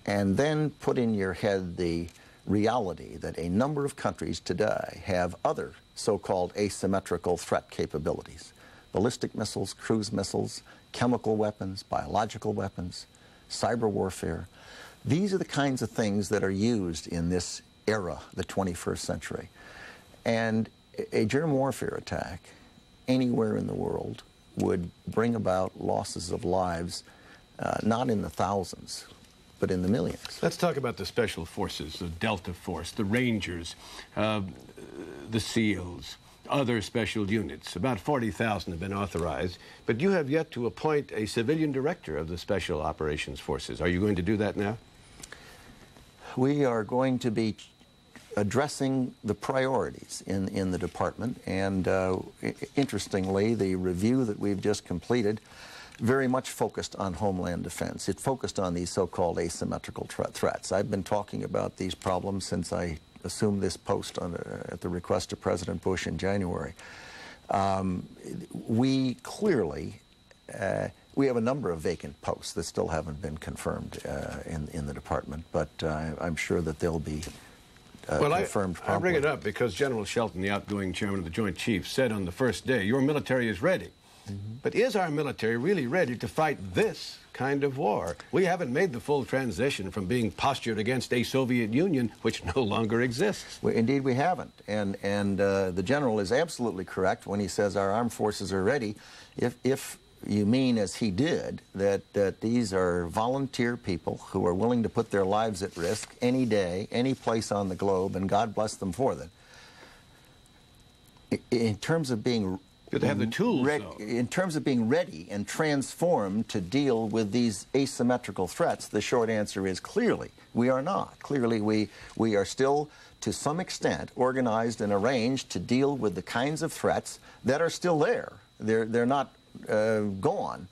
and then put in your head the reality that a number of countries today have other so-called asymmetrical threat capabilities. Ballistic missiles, cruise missiles, chemical weapons, biological weapons, cyber warfare. These are the kinds of things that are used in this era, the 21st century. And a germ warfare attack anywhere in the world would bring about losses of lives, not in the thousands, but in the millions. Let's talk about the special forces, the Delta Force, the Rangers, the SEALs, other special units. About 40,000 have been authorized, but you have yet to appoint a civilian director of the Special Operations Forces. Are you going to do that now? We are going to be addressing the priorities in the department, and interestingly, the review that we've just completed very much focused on homeland defense. It focused on these so-called asymmetrical threats. I've been talking about these problems since I assumed this post at the request of President Bush in January. We clearly, we have a number of vacant posts that still haven't been confirmed in the department, but I'm sure that they'll be confirmed promptly. I bring it up because General Shelton, the outgoing chairman of the Joint Chiefs, said on the first day, your military is ready. But is our military really ready to fight this kind of war? We haven't made the full transition from being postured against a Soviet Union, which no longer exists. Well, indeed, we haven't. And the general is absolutely correct when he says our armed forces are ready. If you mean, as he did, that these are volunteer people who are willing to put their lives at risk any day, any place on the globe, and God bless them for that. In terms of being they have the tools, in terms of being ready and transformed to deal with these asymmetrical threats, the short answer is clearly we are not. Clearly we are still, to some extent, organized and arranged to deal with the kinds of threats that are still there. They're not gone,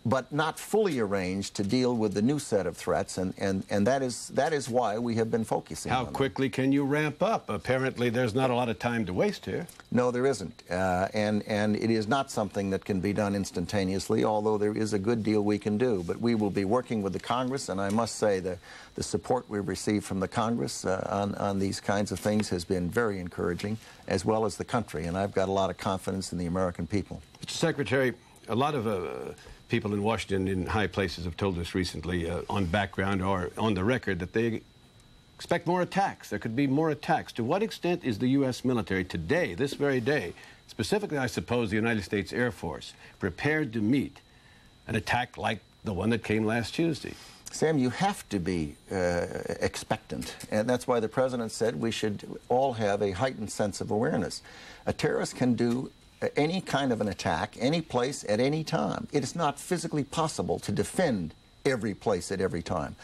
but not fully arranged to deal with the new set of threats, and that is why we have been focusing on them. How quickly can you ramp up? Apparently there's not a lot of time to waste here. No, there isn't, and it is not something that can be done instantaneously, although there is a good deal we can do. But we will be working with the Congress, and I must say the support we've received from the Congress on these kinds of things has been very encouraging, as well as the country, and I've got a lot of confidence in the American people. Mr. Secretary, a lot of people in Washington in high places have told us recently on background or on the record that they expect more attacks. There could be more attacks. To what extent is the U.S. military today, this very day, specifically I suppose the United States Air Force, prepared to meet an attack like the one that came last Tuesday? Sam, you have to be expectant, and that's why the President said we should all have a heightened sense of awareness. A terrorist can do any kind of an attack, any place, at any time. It is not physically possible to defend every place at every time.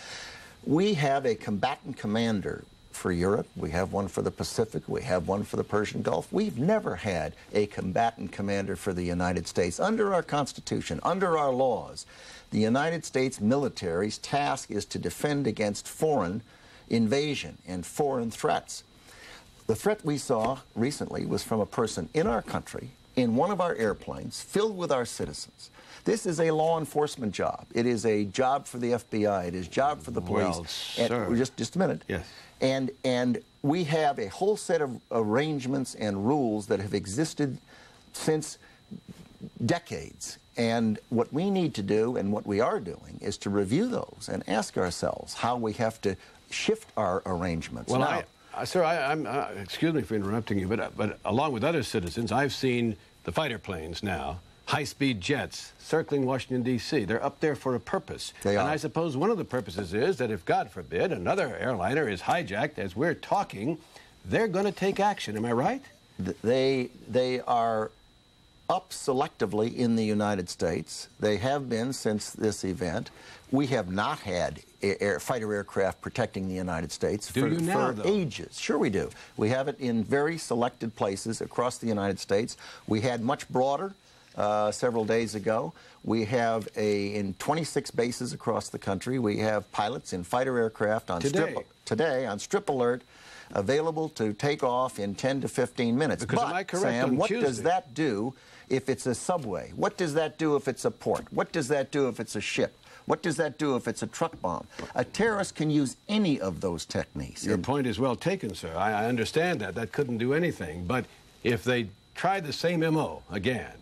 We have a combatant commander for Europe. We have one for the Pacific. We have one for the Persian Gulf. We've never had a combatant commander for the United States. Under our Constitution, under our laws, the United States military's task is to defend against foreign invasion and foreign threats. The threat we saw recently was from a person in our country, in one of our airplanes, filled with our citizens. This is a law enforcement job. It is a job for the FBI. It is a job for the police. Well, sir. And just a minute. Yes. And we have a whole set of arrangements and rules that have existed since decades. And what we need to do, and what we are doing, is to review those and ask ourselves how we have to shift our arrangements. Well, now, sir, excuse me for interrupting you, but along with other citizens, I've seen the fighter planes now, high-speed jets, circling Washington, D.C. They're up there for a purpose. They are. And I suppose one of the purposes is that if, God forbid, another airliner is hijacked as we're talking, they're going to take action. Am I right? They are up selectively in the United States. They have been since this event. We have not had fighter aircraft protecting the United States for ages. Sure we do. We have it in very selected places across the United States. We had much broader several days ago. We have in 26 bases across the country. We have pilots in fighter aircraft on today on strip alert, available to take off in 10 to 15 minutes. Because but, am I correct, Sam, what Tuesday? Does that do if it's a subway? What does that do if it's a port? What does that do if it's a ship? What does that do if it's a truck bomb? A terrorist can use any of those techniques. Your point is well taken, sir. I understand that. That couldn't do anything. But if they try the same MO again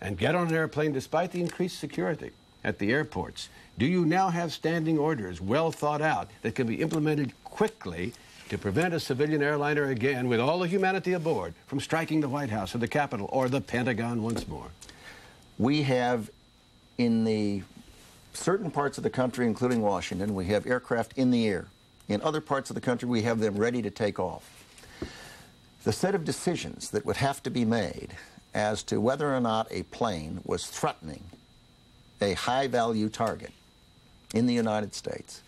and get on an airplane despite the increased security at the airports, do you now have standing orders, well thought out, that can be implemented quickly to prevent a civilian airliner again, with all the humanity aboard, from striking the White House or the Capitol or the Pentagon once more? We have, in the certain parts of the country, including Washington, we have aircraft in the air. In other parts of the country, we have them ready to take off. The set of decisions that would have to be made as to whether or not a plane was threatening a high-value target in the United States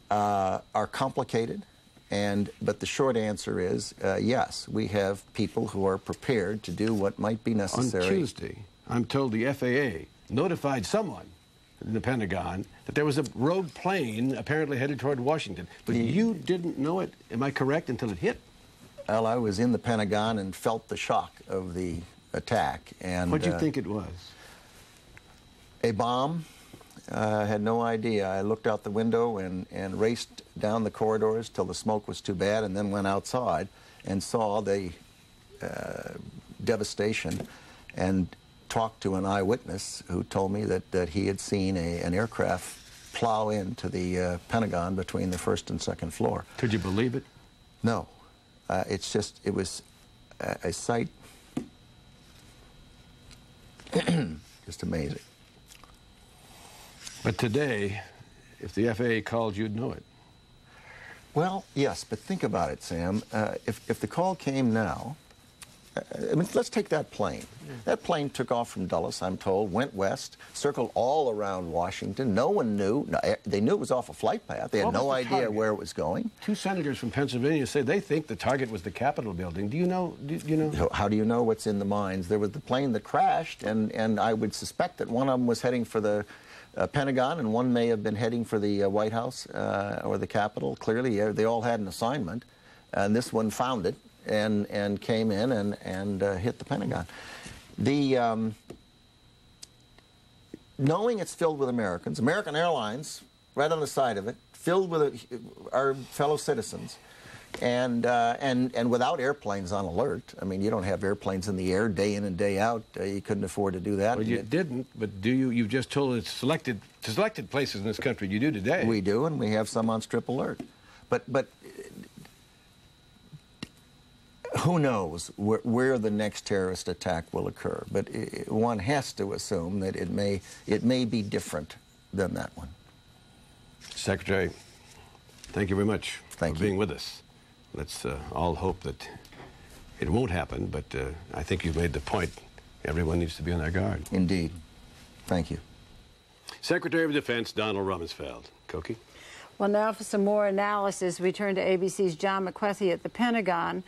are complicated, but the short answer is yes, we have people who are prepared to do what might be necessary. On Tuesday, I'm told the FAA notified someone in the Pentagon that there was a rogue plane apparently headed toward Washington, but you didn't know it, am I correct, until it hit? Well, I was in the Pentagon and felt the shock of the attack. And what do you think it was? A bomb. I had no idea. I looked out the window and raced down the corridors till the smoke was too bad, and then went outside and saw the devastation and talked to an eyewitness who told me that he had seen an aircraft plow into the Pentagon between the first and second floor. Could you believe it? No. It's just, it was a sight just amazing. But today, if the FAA called, you'd know it. Well, yes, but think about it, Sam. If the call came now, I mean, let's take that plane. That plane took off from Dulles, I'm told, went west, circled all around Washington. No one knew. No, they knew it was off a flight path. They had no idea where it was going. Two senators from Pennsylvania say they think the target was the Capitol building. Do you know? How do you know what's in the minds? There was the plane that crashed, and I would suspect that one of them was heading for the Pentagon, and one may have been heading for the White House or the Capitol. Clearly, they all had an assignment, and this one found it and came in and hit the Pentagon. Knowing it's filled with Americans, American Airlines, right on the side of it, filled with our fellow citizens, and without airplanes on alert. I mean, you don't have airplanes in the air day in and day out. You couldn't afford to do that. Well, you didn't, but do you? You just told us selected places in this country. You do today. We do, and we have some on strip alert. But who knows where the next terrorist attack will occur? But one has to assume that it may be different than that one. Secretary, thank you very much for being with us. Let's all hope that it won't happen, but I think you've made the point. Everyone needs to be on their guard. Indeed. Thank you. Secretary of Defense Donald Rumsfeld. Koki? Well, now for some more analysis, we turn to ABC's John McWethy at the Pentagon.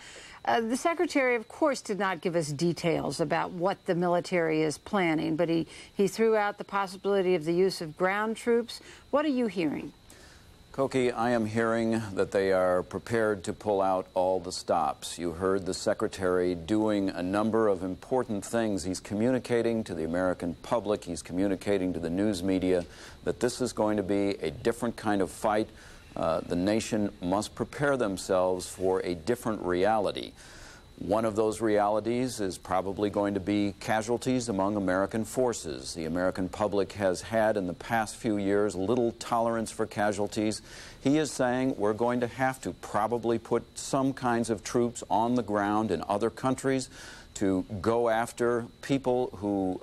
The Secretary, of course, did not give us details about what the military is planning, but he threw out the possibility of the use of ground troops. What are you hearing? Koki, I am hearing that they are prepared to pull out all the stops. You heard the Secretary doing a number of important things. He's communicating to the American public, he's communicating to the news media that this is going to be a different kind of fight. The nation must prepare themselves for a different reality. One of those realities is probably going to be casualties among American forces. The American public has had in the past few years little tolerance for casualties. He is saying we're going to have to probably put some kinds of troops on the ground in other countries to go after people who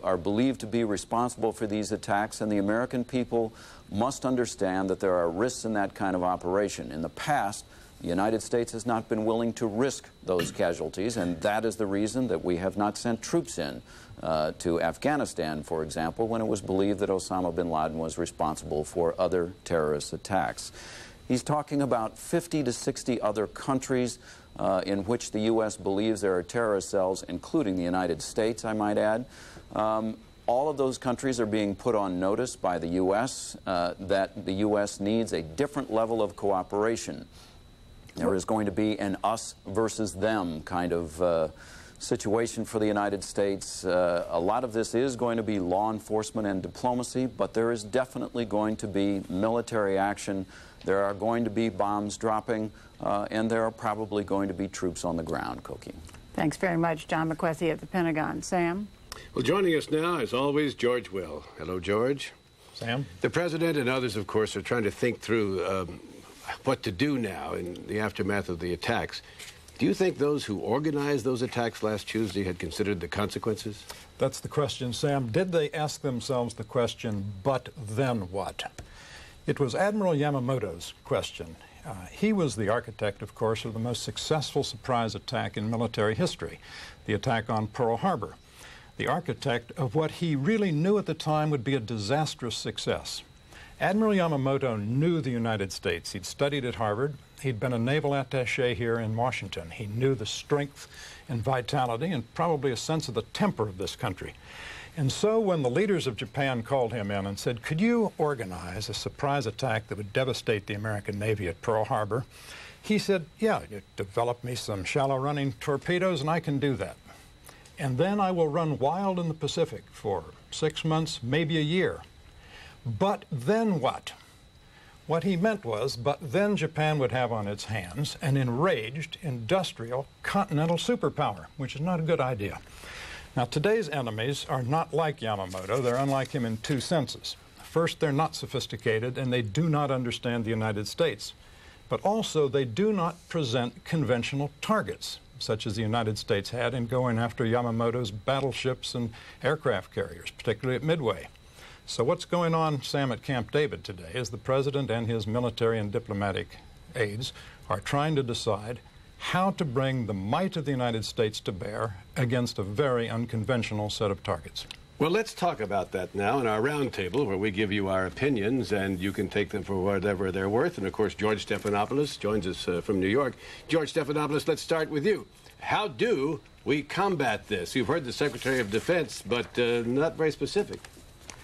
are believed to be responsible for these attacks, and the American people must understand that there are risks in that kind of operation. In the past, the United States has not been willing to risk those casualties, and that is the reason that we have not sent troops in to Afghanistan, for example, when it was believed that Osama bin Laden was responsible for other terrorist attacks. He's talking about 50 to 60 other countries in which the U.S. believes there are terrorist cells, including the United States, I might add. All of those countries are being put on notice by the U.S. That the U.S. needs a different level of cooperation. There is going to be an us versus them kind of situation for the United States. A lot of this is going to be law enforcement and diplomacy, but there is definitely going to be military action. There are going to be bombs dropping, and there are probably going to be troops on the ground, Koki. Thanks very much, John McWethy at the Pentagon. Sam? Well, joining us now, as always, George Will. Hello, George. Sam? The President and others, of course, are trying to think through what to do now in the aftermath of the attacks. Do you think those who organized those attacks last Tuesday had considered the consequences? That's the question, Sam. Did they ask themselves the question, but then what? It was Admiral Yamamoto's question. He was the architect, of course, of the most successful surprise attack in military history, the attack on Pearl Harbor. The architect of what he really knew at the time would be a disastrous success. Admiral Yamamoto knew the United States. He'd studied at Harvard. He'd been a naval attaché here in Washington. He knew the strength and vitality and probably a sense of the temper of this country. And so when the leaders of Japan called him in and said, could you organize a surprise attack that would devastate the American Navy at Pearl Harbor? He said, yeah, you develop me some shallow running torpedoes and I can do that. And then I will run wild in the Pacific for 6 months, maybe a year. But then what? What he meant was, but then Japan would have on its hands an enraged, industrial, continental superpower, which is not a good idea. Now, today's enemies are not like Yamamoto. They're unlike him in two senses. First, they're not sophisticated, and they do not understand the United States. But also, they do not present conventional targets, such as the United States had in going after Yamamoto's battleships and aircraft carriers, particularly at Midway. So what's going on, Sam, at Camp David today is the President and his military and diplomatic aides are trying to decide how to bring the might of the United States to bear against a very unconventional set of targets. Well, let's talk about that now in our roundtable, where we give you our opinions, and you can take them for whatever they're worth. And, of course, George Stephanopoulos joins us from New York. George Stephanopoulos, let's start with you. How do we combat this? You've heard the Secretary of Defense, but not very specific.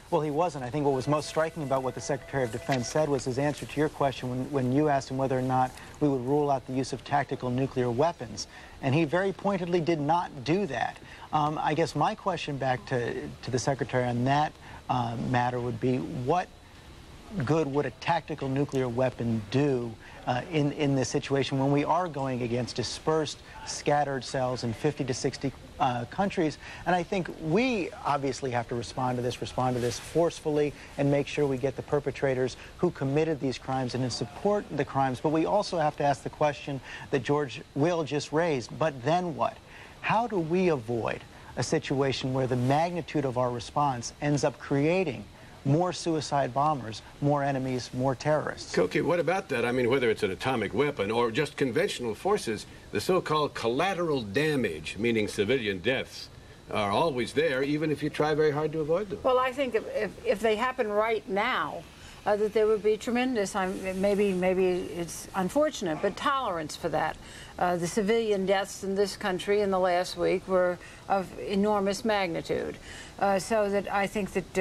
Well, he wasn't. I think what was most striking about what the Secretary of Defense said was his answer to your question when you asked him whether or not we would rule out the use of tactical nuclear weapons. And he very pointedly did not do that. I guess my question back to the Secretary on that matter would be, what good would a tactical nuclear weapon do in this situation when we are going against dispersed, scattered cells in 50 to 60 countries? And I think we obviously have to respond to this forcefully and make sure we get the perpetrators who committed these crimes and support the crimes. But we also have to ask the question that George Will just raised, but then what? How do we avoid a situation where the magnitude of our response ends up creating more suicide bombers, more enemies, more terrorists? Okay, what about that? I mean, whether it's an atomic weapon or just conventional forces, the so-called collateral damage, meaning civilian deaths, are always there, even if you try very hard to avoid them. Well, I think if they happen right now, that there would be tremendous, maybe it's unfortunate, but tolerance for that. The civilian deaths in this country in the last week were of enormous magnitude. So that I think that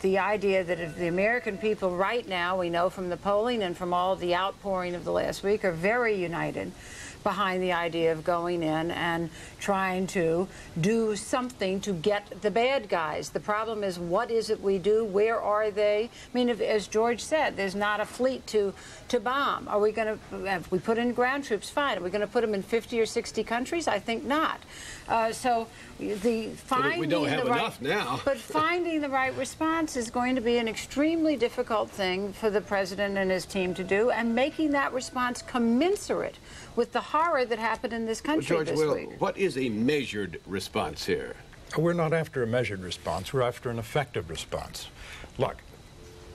the idea that if the American people right now, we know from the polling and from all the outpouring of the last week, are very united behind the idea of going in and trying to do something to get the bad guys. The problem is, what is it we do? Where are they? I mean, as George said, there's not a fleet to bomb. Are we going to, if we put in ground troops, fine. Are we going to put them in 50 or 60 countries? I think not. So finding we don't have the enough now. But finding the right response is going to be an extremely difficult thing for the President and his team to do, and making that response commensurate with the horror that happened in this country this week. What is a measured response here? We're not after a measured response. We're after an effective response. Look,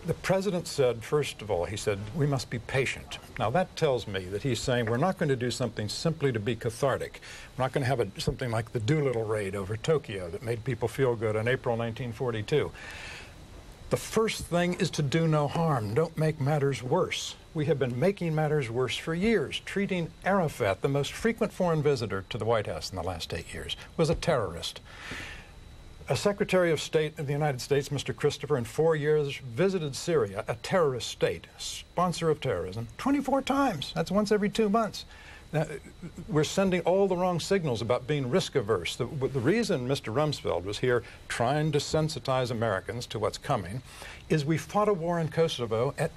the President said, first of all, he said, we must be patient. Now, that tells me that he's saying we're not going to do something simply to be cathartic. We're not going to have something like the Doolittle raid over Tokyo that made people feel good in April 1942. The first thing is to do no harm. Don't make matters worse. We have been making matters worse for years. Treating Arafat, the most frequent foreign visitor to the White House in the last 8 years, was a terrorist. A Secretary of State of the United States, Mr. Christopher, in 4 years visited Syria, a terrorist state, sponsor of terrorism, 24 times. That's once every 2 months. we're sending all the wrong signals about being risk-averse. The reason Mr. Rumsfeld was here trying to sensitize Americans to what's coming is we fought a war in Kosovo at